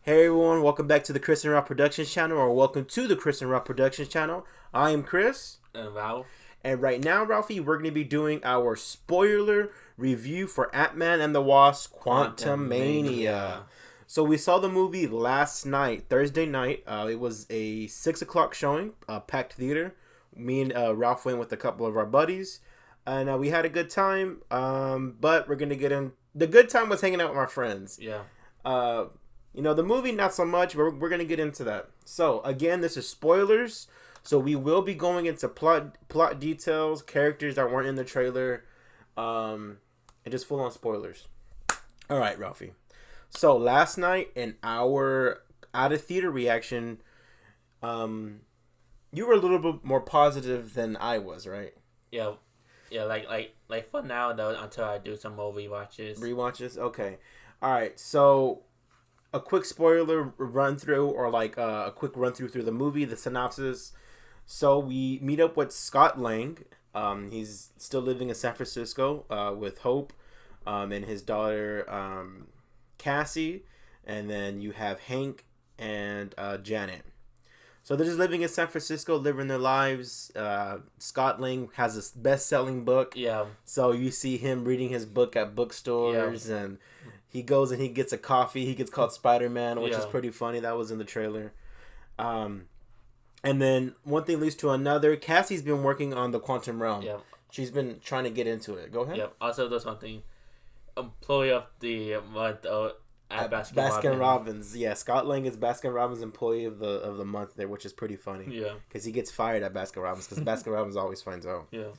Hey everyone, welcome back to the Chris and Rob Productions channel, or welcome to the Chris and Rob Productions channel. I am Chris. And Ralph. And right now, Ralphie, we're going to be doing our spoiler review for Ant-Man and the Wasp Quantumania. So we saw the movie last night, Thursday night. It was a 6 o'clock showing, packed theater. Me and Ralph went with a couple of our buddies. And we had a good time, but we're going to get in. The good time was hanging out with my friends. Yeah. The movie, not so much. We're going to get into that. So, again, this is spoilers. So, we will be going into plot details, characters that weren't in the trailer, and just full-on spoilers. All right, Ralphie. So, last night, in our out-of-theater reaction, you were a little bit more positive than I was, right? Yeah. Yeah, like for now, though, until I do some more rewatches. Rewatches? Okay. All right, so a quick spoiler run through, or like a quick run through the movie, the synopsis. So we meet up with Scott Lang. He's still living in San Francisco with Hope and his daughter Cassie, and then you have Hank and Janet. So they're just living in San Francisco, living their lives. Scott Lang has this best-selling book. Yeah. So you see him reading his book at bookstores, and he goes and he gets a coffee. He gets called Spider-Man, which is pretty funny. That was in the trailer. And then one thing leads to another. Cassie's been working on the quantum realm. Yeah. She's been trying to get into it. Go ahead. Yeah. Also, there's one thing. Employee of the month at Baskin Robbins. Yeah, Scott Lang is Baskin Robbins Employee of the month there, which is pretty funny. Yeah. Because he gets fired at Baskin Robbins because Baskin Robbins always finds out. Yeah.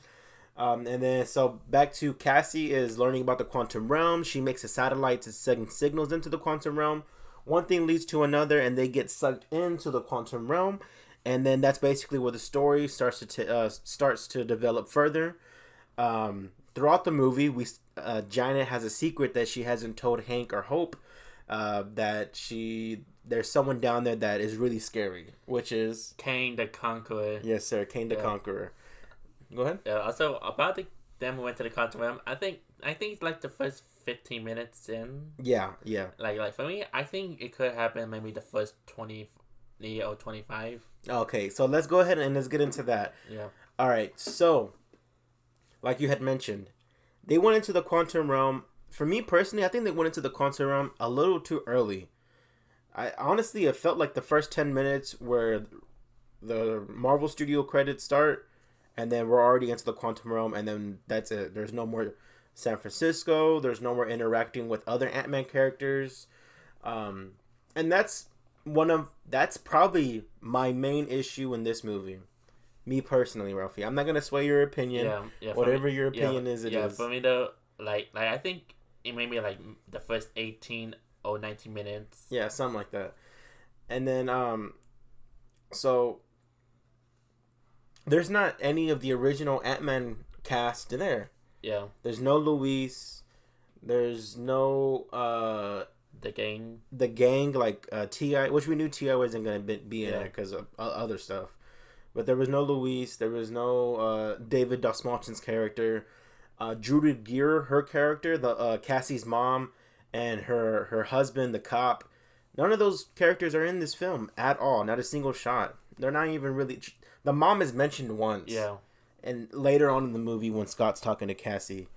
And then so back to Cassie is learning about the quantum realm. She makes a satellite to send signals into the quantum realm. One thing leads to another, and they get sucked into the quantum realm. And then that's basically where the story starts to develop further. Throughout the movie, Janet has a secret that she hasn't told Hank or Hope. That there's someone down there that is really scary, which is Kang the Conqueror. Yes, sir, Kang the Conqueror. Go ahead. Yeah. Also, about them went to the quantum realm. I think it's like the first 15 minutes in. Yeah. Like for me, I think it could happen maybe the first 20 or 25. Okay, so let's go ahead and let's get into that. Yeah. All right. So, like you had mentioned, they went into the quantum realm. For me personally, I think they went into the quantum realm a little too early. It felt like the first 10 minutes where the Marvel Studio credits start, and then we're already into the quantum realm, and then that's it. There's no more San Francisco. There's no more interacting with other Ant-Man characters, and that's probably my main issue in this movie. Me personally, Ralphie. I'm not gonna sway your opinion. Yeah. Whatever your opinion is, it is. Yeah, for me though, like I think it may be like the first 18 or 19 minutes. Yeah, something like that. And then so there's not any of the original Ant-Man cast there. Yeah. There's no Luis. There's no the gang. The gang, like T.I., which we knew T.I. wasn't going to be in there because of other stuff. But there was no Luis. There was no David Dastmalchian's character. Judith Gear, her character, the Cassie's mom, and her husband, the cop. None of those characters are in this film at all. Not a single shot. They're not even really. The mom is mentioned once. Yeah. And later on in the movie when Scott's talking to Cassie.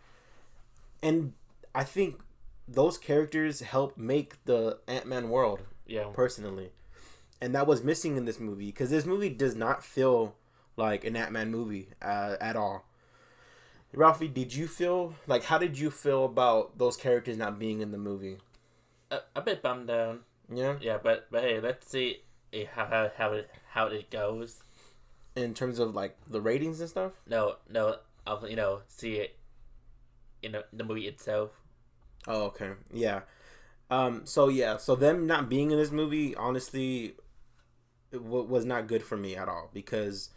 And I think those characters help make the Ant-Man world. Yeah. Personally. And that was missing in this movie. Because this movie does not feel like an Ant-Man movie at all. Ralphie, how did you feel about those characters not being in the movie? A bit bummed down. Yeah? Yeah, but hey, let's see how it goes. In terms of, like, the ratings and stuff? No, I'll, see it in the movie itself. Oh, okay. Yeah. So them not being in this movie, honestly, was not good for me at all. Because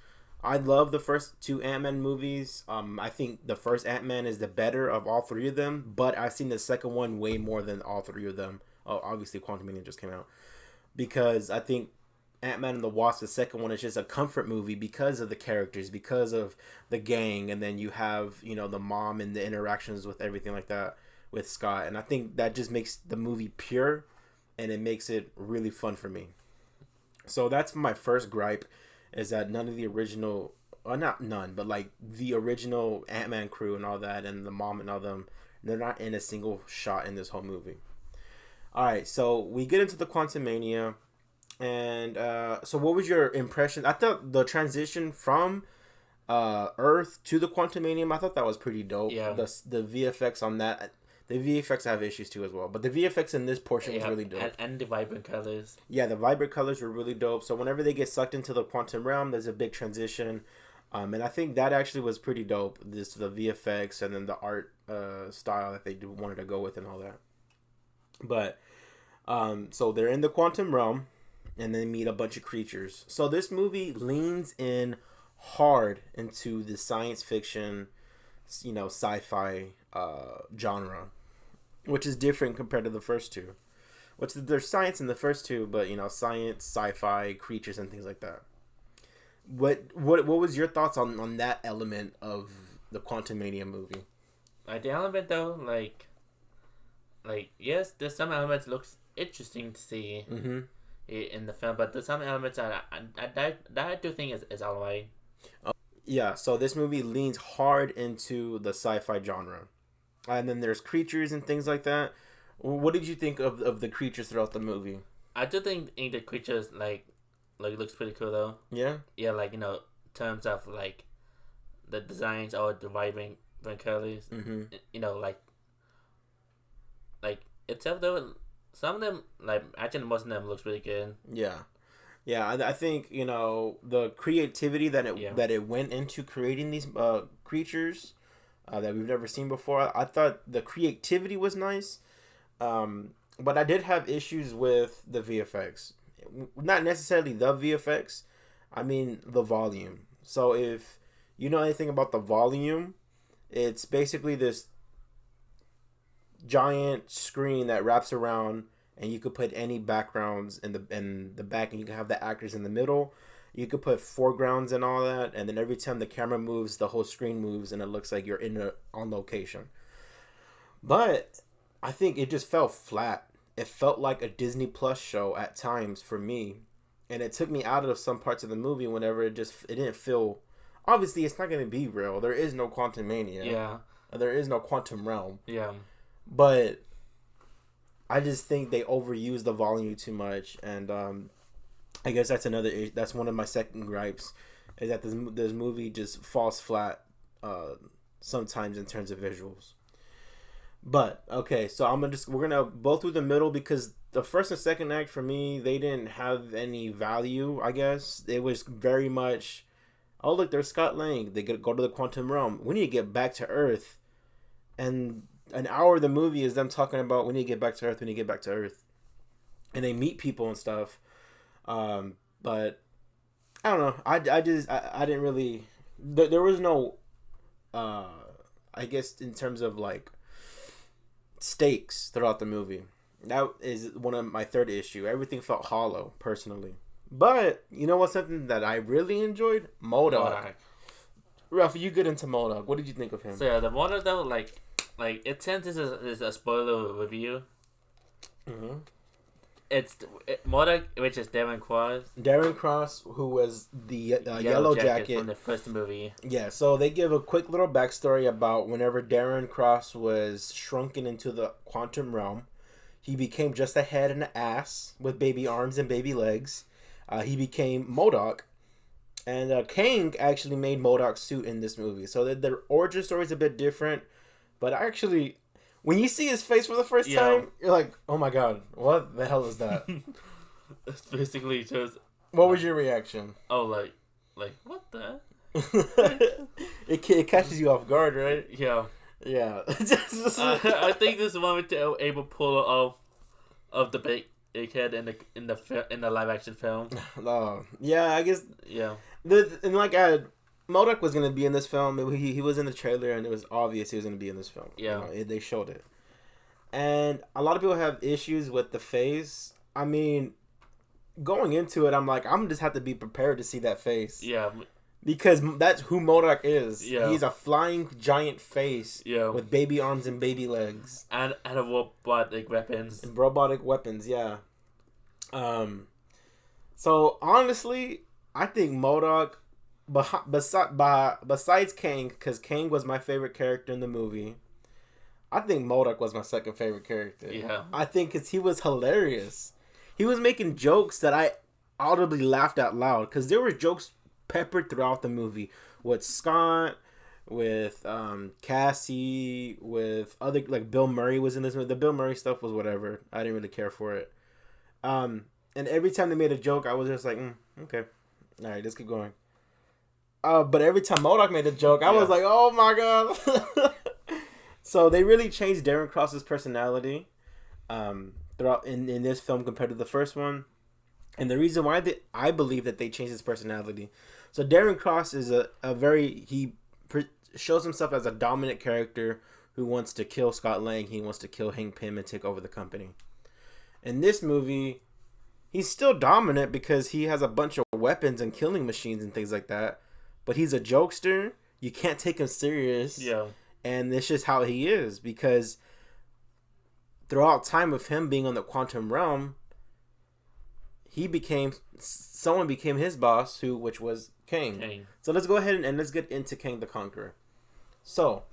I love the first two Ant-Man movies. I think the first Ant-Man is the better of all three of them. But I've seen the second one way more than all three of them. Oh, obviously, Quantumania just came out. Because I think Ant-Man and the Wasp, the second one, is just a comfort movie because of the characters, because of the gang, and then you have, the mom and the interactions with everything like that with Scott. And I think that just makes the movie pure and it makes it really fun for me. So that's my first gripe, is that none of the original, or not none, but like the original Ant-Man crew and all that, and the mom and all them, they're not in a single shot in this whole movie. All right, so we get into the Quantumania, and so what was your impression? I thought the transition from Earth to the Quantumania, I thought that was pretty dope. Yeah. The VFX on that, the VFX have issues too as well, but the VFX in this portion was really dope. And the vibrant colors. Yeah, the vibrant colors were really dope. So whenever they get sucked into the quantum realm, there's a big transition. And I think that actually was pretty dope. The VFX and then the art style that they wanted to go with and all that. But so they're in the quantum realm, and they meet a bunch of creatures. So this movie leans in hard into the science fiction, sci-fi genre, which is different compared to the first two. There's science in the first two, but science, sci-fi, creatures, and things like that. What was your thoughts on that element of the Quantumania movie? Like the element though, like yes, there's some elements looks interesting to see in the film, but there's some elements that I do think is alright. Yeah, so this movie leans hard into the sci-fi genre, and then there's creatures and things like that. What did you think of the creatures throughout the movie? I do think the creatures like looks pretty cool though. Yeah. Yeah, like in terms of like the designs or the vibrant colors. Like itself though, some of them like actually most of them looks really good. Yeah. Yeah, I think the creativity that it went into creating these creatures that we've never seen before. I thought the creativity was nice, but I did have issues with the VFX. Not necessarily the VFX, I mean the volume. So if you know anything about the volume, it's basically this giant screen that wraps around, and you could put any backgrounds in the back, and you can have the actors in the middle. You could put foregrounds and all that, and then every time the camera moves, the whole screen moves, and it looks like you're on location. But I think it just felt flat. It felt like a Disney Plus show at times for me, and it took me out of some parts of the movie whenever it didn't feel. Obviously, it's not going to be real. There is no Quantumania. Yeah. There is no quantum realm. Yeah. But I just think they overuse the volume too much, and I guess that's one of my second gripes, is that this movie just falls flat sometimes in terms of visuals. But okay, so we're gonna go through the middle, because the first and second act for me, they didn't have any value. I guess it was very much, oh look, there's Scott Lang. They go to the quantum realm. We need to get back to Earth, and an hour of the movie is them talking about we need to get back to Earth. We need to get back to Earth, and they meet people and stuff. But I don't know. I didn't really. There was no. I guess in terms of like stakes throughout the movie. That is one of my third issue. Everything felt hollow, personally. But you know what's something that I really enjoyed? MODOK. Ralph, you get into MODOK. What did you think of him? So yeah, the MODOK though, like it since this is a spoiler review. Mm-hmm. It's MODOK, which is Darren Cross. Darren Cross, who was the Yellow Jacket from the first movie. Yeah, so they give a quick little backstory about whenever Darren Cross was shrunken into the quantum realm. He became just a head and an ass with baby arms and baby legs. He became MODOK. And Kang actually made MODOK's suit in this movie. So the origin story is a bit different. But actually, when you see his face for the first time, you're like, oh my god, what the hell is that? It's basically just... What was your reaction? Oh, like what the? It catches you off guard, right? Yeah. Yeah. I think this is one we're able to pull off of the big head in the live action film. Yeah, I guess. Yeah. MODOK was gonna be in this film. He was in the trailer, and it was obvious he was gonna be in this film. Yeah. They showed it, and a lot of people have issues with the face. I mean, going into it, I'm like, I'm just have to be prepared to see that face. Yeah. Because that's who MODOK is. Yeah. He's a flying giant face. Yeah. With baby arms and baby legs. And robotic weapons. And robotic weapons, yeah. Um, so honestly, I think MODOK, besides Kang, because Kang was my favorite character in the movie. I think MODOK was my second favorite character. Yeah. I think because he was hilarious. He was making jokes that I audibly laughed out loud because there were jokes peppered throughout the movie with Scott, with Cassie, with other like Bill Murray was in this movie. The Bill Murray stuff was whatever. I didn't really care for it. And every time they made a joke, I was just like, okay, all right, let's keep going. But every time MODOK made a joke, I was like, oh my god. So they really changed Darren Cross's personality throughout in this film compared to the first one. And the reason why I believe that they changed his personality. So Darren Cross is shows himself as a dominant character who wants to kill Scott Lang. He wants to kill Hank Pym and take over the company. In this movie, he's still dominant because he has a bunch of weapons and killing machines and things like that. But he's a jokester. You can't take him serious. Yeah. And it's just how he is, because throughout time of him being on the quantum realm, someone became his boss, which was Kang. So let's go ahead and let's get into Kang the Conqueror. So,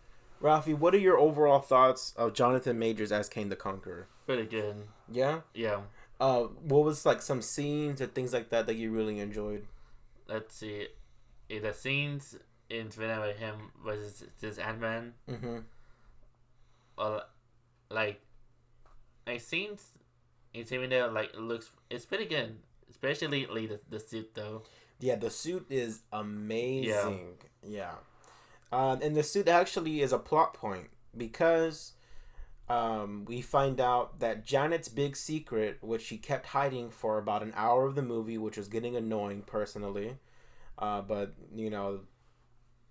Ralphie, what are your overall thoughts of Jonathan Majors as Kang the Conqueror? Pretty good. Yeah? Yeah. What was like some scenes or things like that you really enjoyed? Let's see. The scenes in whenever him was this Ant-Man. Mm-hmm. Like scenes in even there it's pretty good. Especially the suit though. Yeah, the suit is amazing. Yeah. And the suit actually is a plot point because we find out that Janet's big secret, which she kept hiding for about an hour of the movie, which was getting annoying personally. But,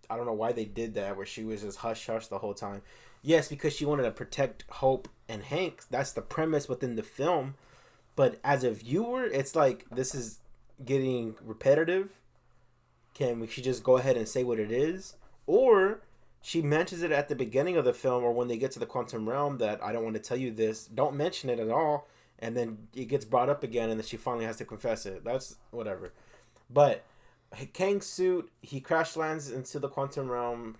I don't know why they did that, where she was just hush-hush the whole time. Yes, because she wanted to protect Hope and Hank. That's the premise within the film. But as a viewer, it's like, this is getting repetitive. Can we should just go ahead and say what it is? Or she mentions it at the beginning of the film, or when they get to the quantum realm, that I don't want to tell you this. Don't mention it at all. And then it gets brought up again, and then she finally has to confess it. That's whatever. But Kang's suit, he crash lands into the quantum realm.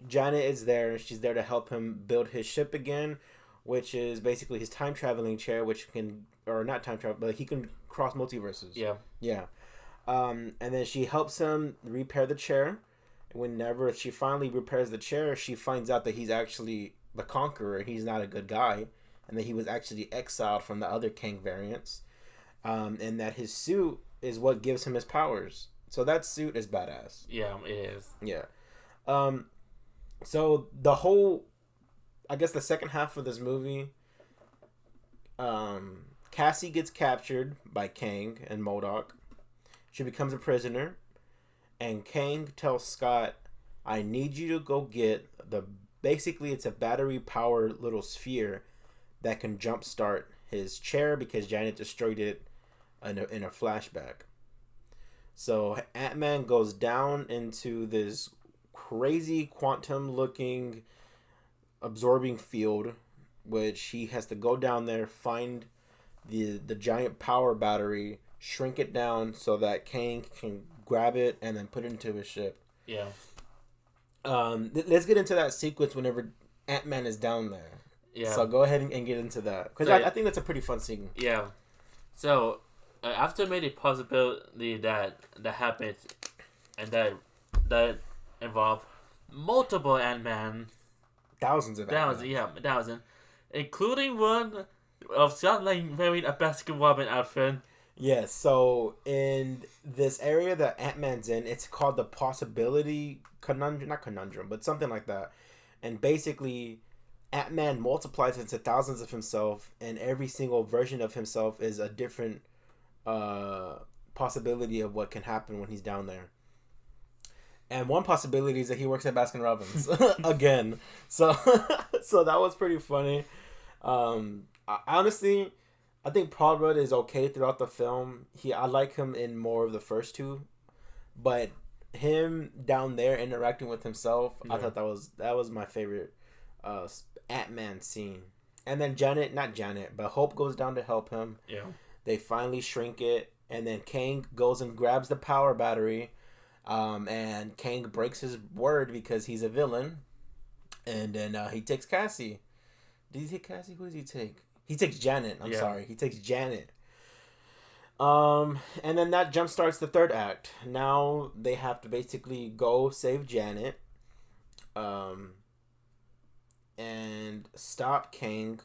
Janet is there, and she's there to help him build his ship again, which is basically his time traveling chair, which can, or not time travel, but he can cross multiverses. Yeah. And then she helps him repair the chair. Whenever she finally repairs the chair, she finds out that he's actually the Conqueror. He's not a good guy, and that he was actually exiled from the other Kang variants, and that his suit is what gives him his powers. So that suit is badass. Yeah, it is. Yeah. So the whole, I guess the second half of this movie, Cassie gets captured by Kang and MODOK. She becomes a prisoner, and Kang tells Scott, I need you to go get basically it's a battery powered little sphere that can jumpstart his chair because Janet destroyed it in a flashback. So Ant-Man goes down into this crazy quantum looking absorbing field, which he has to go down there, find the giant power battery, shrink it down so that Kang can grab it and then put it into his ship. Yeah. Let's get into that sequence whenever Ant-Man is down there. Yeah. So go ahead and get into that, because I think that's a pretty fun scene. Yeah. So after made a possibility that happened, and that involved multiple Ant-Man, thousands, including one of Scott Lang wearing a Baskin-Robbins outfit. Yes, so in this area that Ant-Man's in, it's called the possibility conundrum, not conundrum, but something like that. And basically, Ant-Man multiplies into thousands of himself, and every single version of himself is a different possibility of what can happen when he's down there. And one possibility is that he works at Baskin Robbins again. So that was pretty funny. Honestly, I think Paul Rudd is okay throughout the film. I like him in more of the first two, but him down there interacting with himself, I thought that was my favorite Ant-Man scene. And then not Janet, but Hope goes down to help him. Yeah. They finally shrink it, and then Kang goes and grabs the power battery. And Kang breaks his word because he's a villain. And then he takes Cassie. Did he take Cassie? Who does he take? He takes Janet. I'm sorry. He takes Janet. And then that jumpstarts the third act. Now they have to basically go save Janet. And stop Kang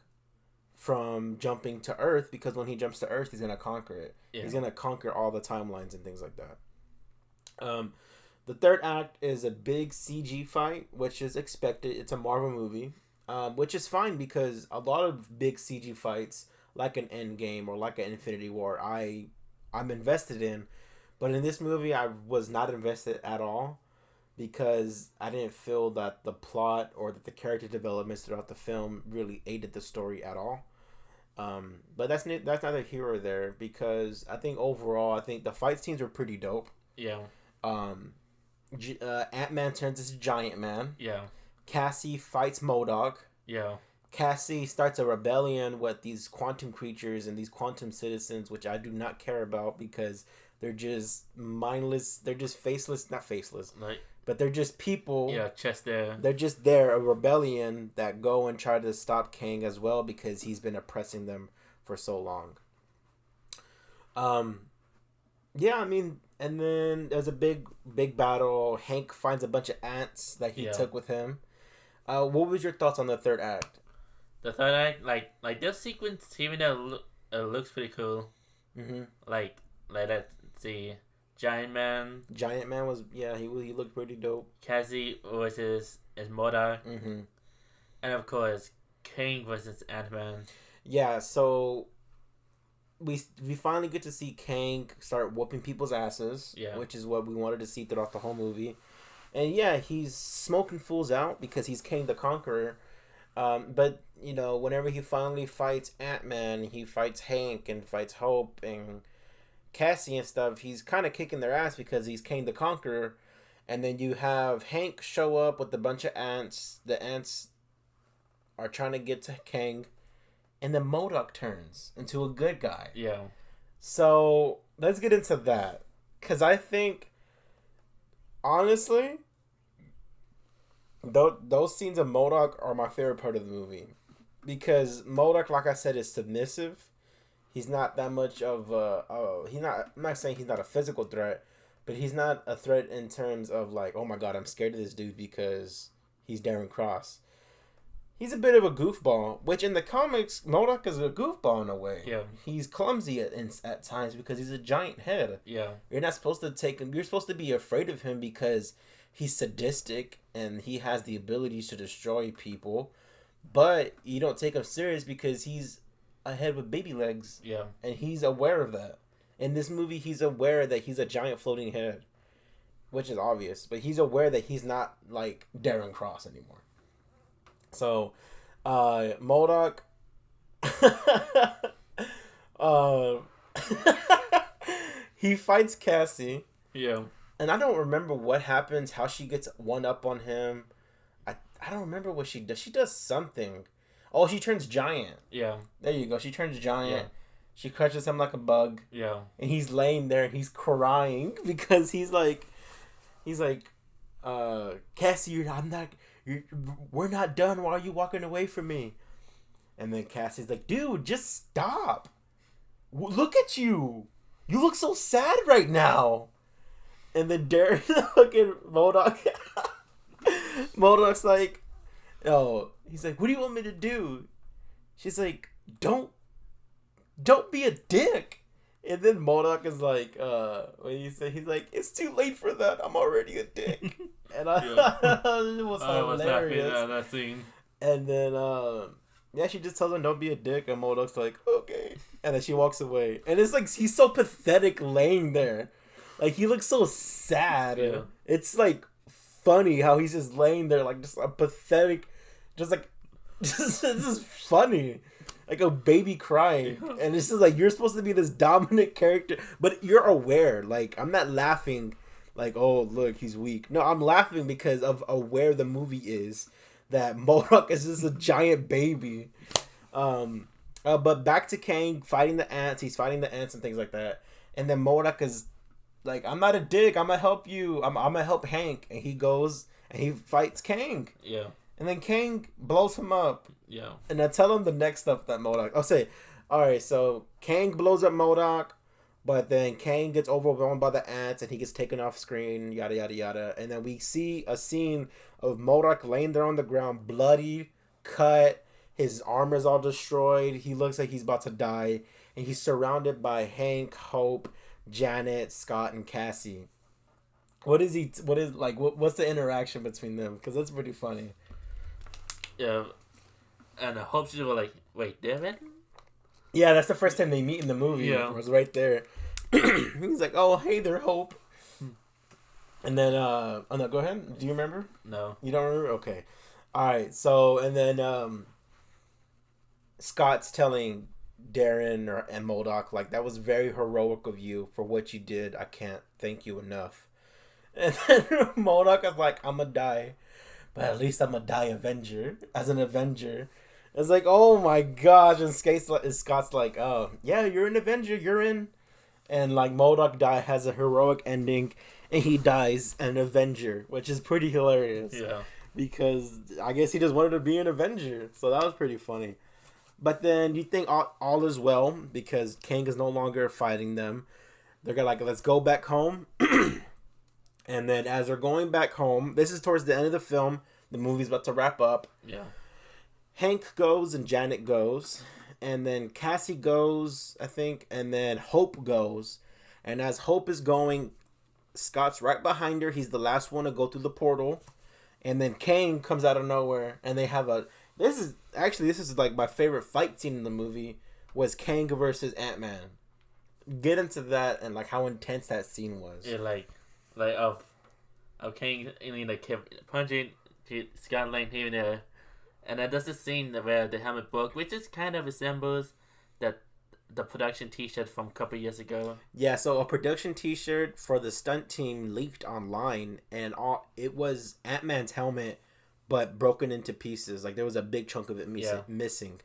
from jumping to Earth, because when he jumps to Earth, he's gonna conquer it. Yeah. He's gonna conquer all the timelines and things like that. The third act is a big CG fight, which is expected. It's a Marvel movie, which is fine because a lot of big CG fights, like an Endgame or like an Infinity War, I'm invested in. But in this movie, I was not invested at all because I didn't feel that the plot or that the character developments throughout the film really aided the story at all. But that's neither here or there, because I think overall, I think the fight scenes were pretty dope. Yeah. Ant-Man turns into Giant Man. Yeah. Cassie fights MODOK. Yeah. Cassie starts a rebellion with these quantum creatures and these quantum citizens, which I do not care about because they're just mindless. They're just faceless. Not faceless. But they're just people. Yeah, just there. They're just there, a rebellion that go and try to stop Kang as well because he's been oppressing them for so long. Yeah, I mean, and then there's a big battle. Hank finds a bunch of ants that he took with him. What was your thoughts on the third act? The third act, like this sequence, even though it looks pretty cool. Mm-hmm. Like let's see, Giant Man was he looked pretty dope. Cassie versus MODOK. Mm-hmm. And of course, Kang versus Ant-Man. Yeah, so we finally get to see Kang start whooping people's asses, which is what we wanted to see throughout the whole movie. And he's smoking fools out because he's Kang the Conqueror. But whenever he finally fights Ant-Man, he fights Hank and fights Hope and Cassie and stuff, he's kind of kicking their ass because he's Kang the Conqueror. And then you have Hank show up with a bunch of ants. The ants are trying to get to Kang. And then MODOK turns into a good guy. Yeah. So, let's get into that. Because I think, honestly, those scenes of MODOK are my favorite part of the movie. Because MODOK, like I said, is submissive. He's not that much of I'm not saying he's not a physical threat, but he's not a threat in terms of like, oh my god, I'm scared of this dude because he's Darren Cross. He's a bit of a goofball, which in the comics, MODOK is a goofball in a way. Yeah. He's clumsy at times because he's a giant head. Yeah. You're not supposed to take him. You're supposed to be afraid of him because he's sadistic and he has the ability to destroy people. But you don't take him serious because he's a head with baby legs. Yeah. And he's aware of that. In this movie, he's aware that he's a giant floating head, which is obvious. But he's aware that he's not like Darren Cross anymore. So, MODOK, he fights Cassie. Yeah. And I don't remember what happens, how she gets one up on him. I don't remember what she does. She does something. Oh, she turns giant. Yeah. There you go. She turns giant. Yeah. She crushes him like a bug. Yeah. And he's laying there and he's crying because he's like, Cassie, we're not done. Why are you walking away from me? And then Cassie's like, dude, just stop. Look at you. You look so sad right now. And then Darren, fucking MODOK's like, oh, he's like, what do you want me to do? She's like, don't be a dick. And then MODOK is like, what do you say? He's like, it's too late for that. I'm already a dick. And it was hilarious. That scene. And then, she just tells him, don't be a dick. And MODOK's like, okay. And then she walks away. And it's like, he's so pathetic laying there. Like, he looks so sad. Yeah. It's like funny how he's just laying there, like, just a pathetic, just like, this is funny. Like a baby crying. And it's just like, you're supposed to be this dominant character, but you're aware. Like, I'm not laughing like, oh, look, he's weak. No, I'm laughing because of aware the movie is that MODOK is just a giant baby. But back to Kang fighting the ants. He's fighting the ants and things like that. And then MODOK is like, I'm not a dick. I'm gonna help you. I'm gonna help Hank. And he goes and he fights Kang. Yeah. And then Kang blows him up. Yeah. And I tell him the next stuff that MODOK. I'll say, all right. So Kang blows up MODOK, but then Kang gets overwhelmed by the ants and he gets taken off screen. Yada yada yada. And then we see a scene of MODOK laying there on the ground, bloody, cut. His armor's all destroyed. He looks like he's about to die. And he's surrounded by Hank, Hope, Janet, Scott, and Cassie. What's the interaction between them? Because that's pretty funny. Yeah. And I hope she was like, wait, David? Yeah, that's the first time they meet in the movie. Yeah. It was right there. He's like, oh, hey there, Hope. And then, oh no, go ahead. Do you remember? No. You don't remember? Okay. All right. So, and then, Scott's telling Darren and MODOK, like, that was very heroic of you for what you did. I can't thank you enough. And then MODOK is like, I'm gonna die, but at least I'm gonna die as an Avenger. It's like, oh my gosh. And Scott's like, oh, yeah, you're an Avenger. You're in. And, like, MODOK has a heroic ending, and he dies an Avenger, which is pretty hilarious. Yeah. Because I guess he just wanted to be an Avenger. So that was pretty funny. But then you think all is well because Kang is no longer fighting them. They're gonna like, let's go back home. And then as they're going back home, this is towards the end of the film. The movie's about to wrap up. Yeah. Hank goes and Janet goes. And then Cassie goes, I think. And then Hope goes. And as Hope is going, Scott's right behind her. He's the last one to go through the portal. And then Kang comes out of nowhere. And they have This is like my favorite fight scene in the movie was Kang versus Ant-Man. Get into that and like how intense that scene was. Yeah, like of Kang like punching Scott Lang here and there, and then there's the scene where the helmet broke, which is kind of resembles the production T-shirt from a couple years ago. Yeah, so a production T-shirt for the stunt team leaked online, and it was Ant-Man's helmet. But broken into pieces. Like, there was a big chunk of it missing.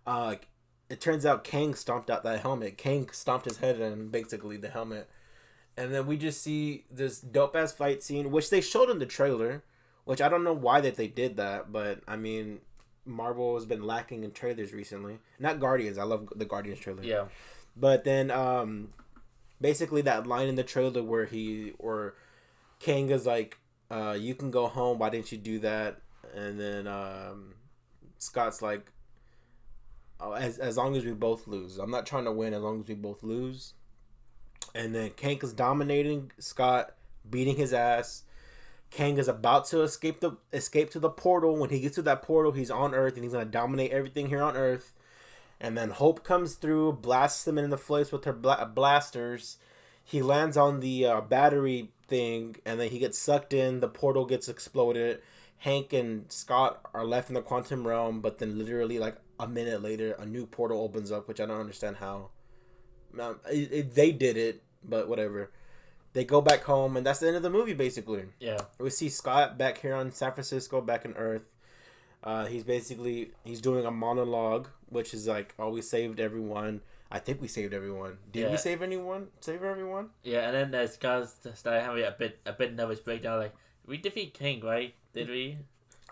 It turns out Kang stomped out that helmet. Kang stomped his head in, basically, the helmet. And then we just see this dope-ass fight scene, which they showed in the trailer. Which I don't know why that they did that. But, I mean, Marvel has been lacking in trailers recently. Not Guardians. I love the Guardians trailer. Yeah. But then, basically, that line in the trailer where Kang is like, you can go home. Why didn't you do that? And then Scott's like, oh, as long as we both lose. I'm not trying to win as long as we both lose. And then Kang is dominating Scott, beating his ass. Kang is about to escape to the portal. When he gets to that portal, he's on Earth and he's gonna dominate everything here on Earth. And then Hope comes through, blasts him in the face with her blasters. He lands on the battery thing, and then he gets sucked in. The portal gets exploded. Hank and Scott are left in the quantum realm, but then literally like a minute later, a new portal opens up, which I don't understand how. They did it, but whatever. They go back home, and that's the end of the movie, basically. Yeah. We see Scott back here on San Francisco, back in Earth. He's doing a monologue, which is like, oh, we saved everyone. I think we saved everyone. Did we save anyone? Save everyone? Yeah, and then Scott started having a bit nervous breakdown. Like, we defeat Kang, right? Did we?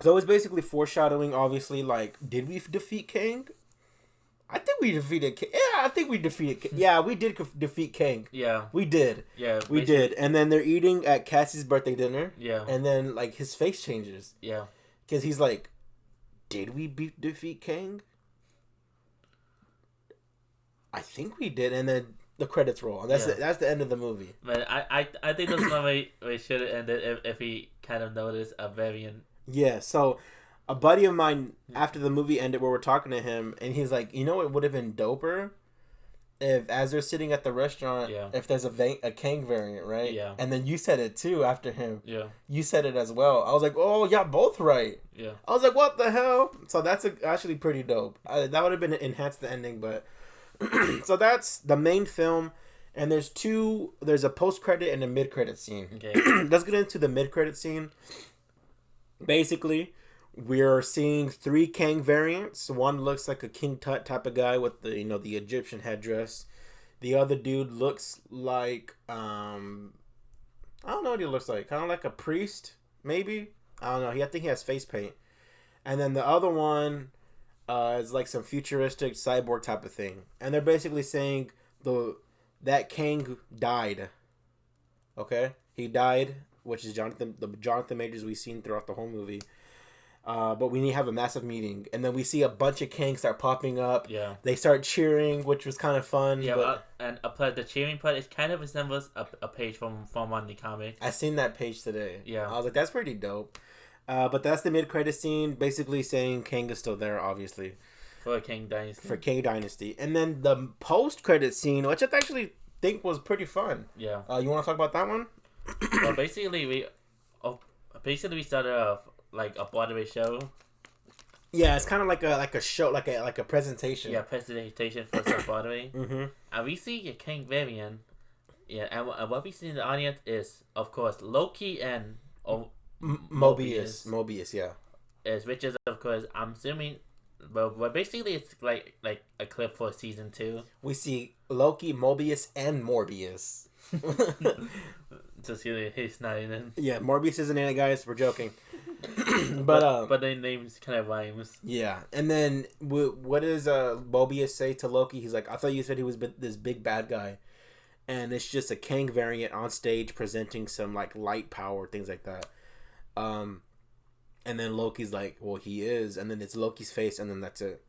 So it's basically foreshadowing. Obviously, like, did we defeat Kang? I think we defeated Kang. Yeah, I think we defeated Kang. Yeah, we did defeat Kang. Yeah, we did. Yeah, we did. And then they're eating at Cassie's birthday dinner. Yeah, and then like his face changes. Yeah, because he's like, did we defeat Kang? I think we did, and then the credits roll. And that's the end of the movie. But I think that's one way we should have ended if we kind of noticed a variant. Yeah, so a buddy of mine, after the movie ended, where we're talking to him, and he's like, you know what would have been doper? If, as they're sitting at the restaurant, if there's a Kang variant, right? Yeah. And then you said it too after him. Yeah. You said it as well. I was like, oh, yeah, both right. Yeah. I was like, what the hell? So that's actually pretty dope. That would have been enhanced the ending, but... So that's the main film, and there's a post-credit and a mid-credit scene. Okay. Let's get into the mid-credit scene. Basically, We're seeing 3 Kang variants. One looks like a King Tut type of guy with the the Egyptian headdress. The other dude looks like I don't know what he looks like. Kind of like a priest, maybe. I don't know. I think he has face paint. And then the other one is like some futuristic cyborg type of thing. And they're basically saying that Kang died. Okay, he died, which is the Jonathan Majors we've seen throughout the whole movie. But we need to have a massive meeting, and then we see a bunch of Kangs start popping up. Yeah, they start cheering, which was kind of fun. Yeah, and the cheering part, it kind of resembles a page from one of the comics. I seen that page today. Yeah, I was like, that's pretty dope. But that's the mid-credit scene, basically saying Kang is still there, obviously. For Kang Dynasty. For Kang Dynasty. And then the post-credit scene, which I actually think was pretty fun. Yeah. You want to talk about that one? Well, basically we started off like a Broadway show. Yeah, it's kind of like a show, like a presentation. Yeah, presentation for some Broadway. Mm-hmm. And we see a Kang variant. Yeah, and what we see in the audience is, of course, Loki and Mobius, yeah. Which is, of course, I'm assuming, but basically it's like a clip for season 2. We see Loki, Mobius, and Morbius. Just kidding, he's not in it. Yeah, Morbius isn't in it, guys. We're joking. but the names kind of rhymes. Yeah, and then what does Mobius say to Loki? He's like, I thought you said he was this big bad guy. And it's just a Kang variant on stage presenting some like light power, things like that. And then Loki's like, well, he is. And then it's Loki's face, and then that's it.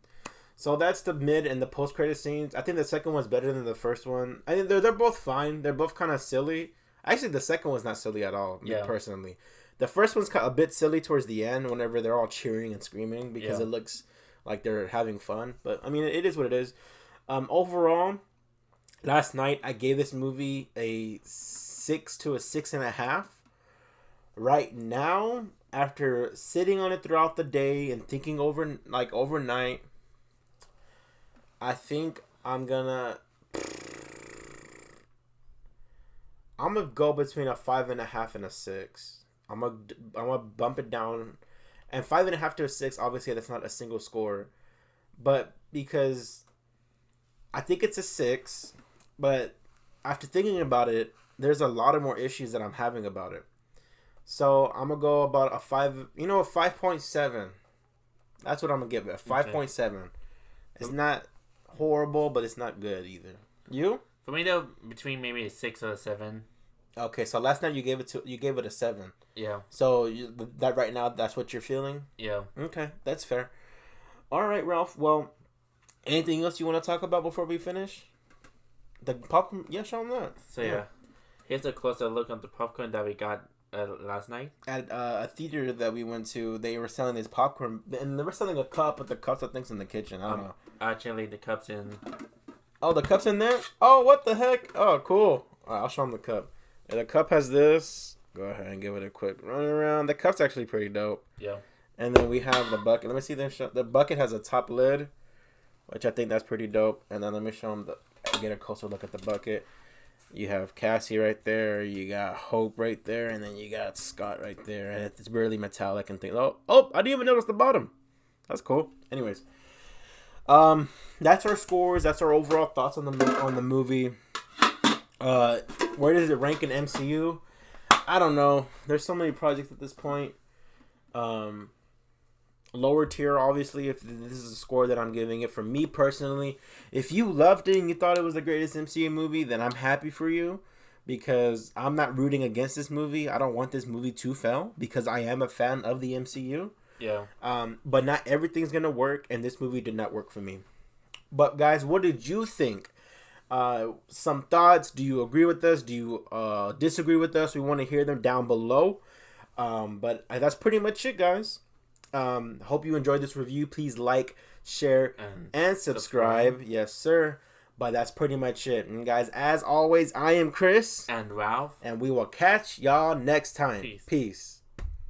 So that's the mid and the post-credit scenes. I think the second one's better than the first one. I think they're both fine. They're both kind of silly. Actually, the second one's not silly at all, me personally. The first one's a bit silly towards the end whenever they're all cheering and screaming because it looks like they're having fun. But, I mean, it is what it is. Overall, last night I gave this movie a 6 to a 6.5. Right now, after sitting on it throughout the day and thinking overnight, I think I'm gonna go between a 5.5 and a 6. I'm gonna bump it down, and 5.5 to a 6. Obviously, that's not a single score, but because I think it's a 6, but after thinking about it, there's a lot of more issues that I'm having about it. So I'm gonna go about a 5.7. That's what I'm gonna give it. A 5.7. It's not horrible, but it's not good either. You? For me, though, between maybe a 6 or a 7. Okay, so last night you gave it a 7. Yeah. So that right now, that's what you're feeling? Yeah. Okay, that's fair. All right, Ralph. Well, anything else you want to talk about before we finish? The popcorn? Yeah, show them that. So yeah, here's a closer look on the popcorn that we got last night at a theater that we went to. They were selling this popcorn, and they were selling a cup, but the cups I think's in the kitchen. I don't know. Actually, the cup's in. Oh, the cup's in there. Oh, what the heck? Oh, cool. All right, I'll show them the cup. And the cup has this. Go ahead and give it a quick run around. The cup's actually pretty dope. Yeah. And then we have the bucket. Let me see them. The bucket has a top lid, which I think that's pretty dope. And then let me show them get a closer look at the bucket. You have Cassie right there. You got Hope right there, and then you got Scott right there. And it's barely metallic and things. Oh! I didn't even notice the bottom. That's cool. Anyways, that's our scores. That's our overall thoughts on the movie. Where does it rank in MCU? I don't know. There's so many projects at this point. Lower tier, obviously, if this is a score that I'm giving it. For me personally, if you loved it and you thought it was the greatest MCU movie, then I'm happy for you, because I'm not rooting against this movie. I don't want this movie to fail, because I am a fan of the MCU. Yeah. But not everything's gonna work, and this movie did not work for me. But guys, what did you think? Some thoughts. Do you agree with us? Do you disagree with us? We want to hear them down below. But that's pretty much it, guys. Hope you enjoyed this review. Please like, share, and subscribe. Yes, sir. But that's pretty much it. And guys, as always, I am Chris. And Ralph. And we will catch y'all next time. Peace.